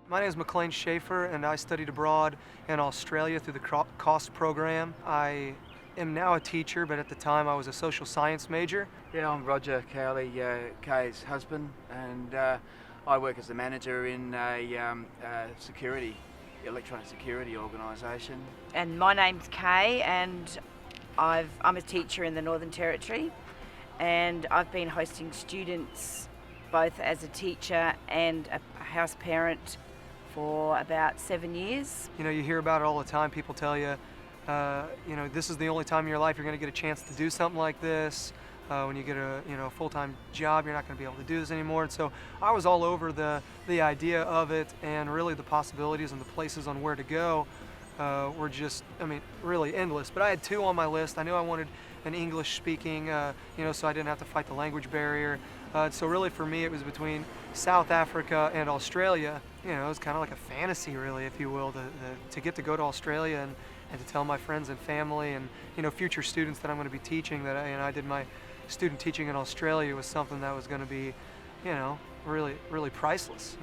My name is McLain Schaefer, and I studied abroad in Australia through the COST program. I am now a teacher, but at the time I was a social science major. Yeah, I'm Roger Cowley, Kay's husband, and I work as the manager in a electronic security organisation. And my name's Kay, and I'm a teacher in the Northern Territory, and I've been hosting students both as a teacher and a house parent for about 7 years. You know, you hear about it all the time. People tell you, this is the only time in your life you're going to get a chance to do something like this. When you get a full-time job, you're not going to be able to do this anymore. And so I was all over the idea of it, and really the possibilities and the places on where to go were just, really endless. But I had two on my list. I knew I wanted an English-speaking, so I didn't have to fight the language barrier. So really for me, it was between South Africa and Australia. It was kind of like a fantasy, really, if you will, to get to go to Australia and to tell my friends and family and future students that I'm going to be teaching that I did my student teaching in Australia was something that was going to be, really priceless,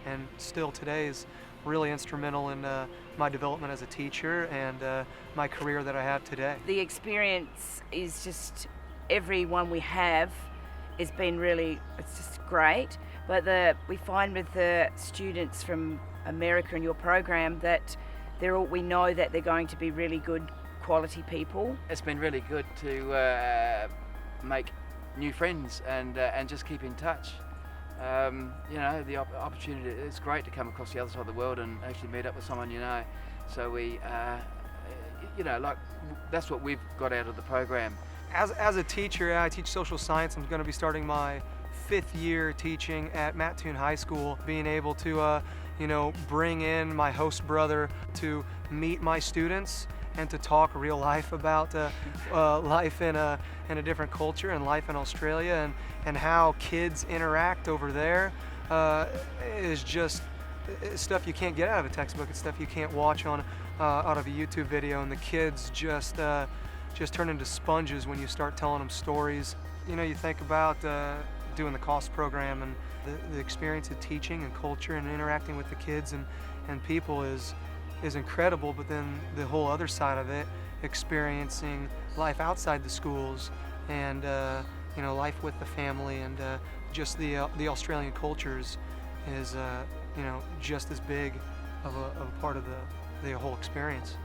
and still today is really instrumental in my development as a teacher and my career that I have today. The experience is just, every one we have has been it's just great. But we find with the students from America in your program that we know that they're going to be really good quality people. It's been really good to make new friends and just keep in touch. The opportunity, it's great to come across the other side of the world and actually meet up with someone you know. So we, that's what we've got out of the program. As a teacher, I teach social science. I'm going to be starting my 5th year teaching at Mattoon High School. Being able to, bring in my host brother to meet my students and to talk real life about life in a different culture and life in Australia and how kids interact over there is just stuff you can't get out of a textbook. It's stuff you can't watch out of a YouTube video, and the kids just turn into sponges when you start telling them stories. You think about doing the COST program, and the experience of teaching and culture and interacting with the kids and people is incredible, but then the whole other side of it, experiencing life outside the schools and life with the family and just the Australian cultures is just as big of a part of the whole experience.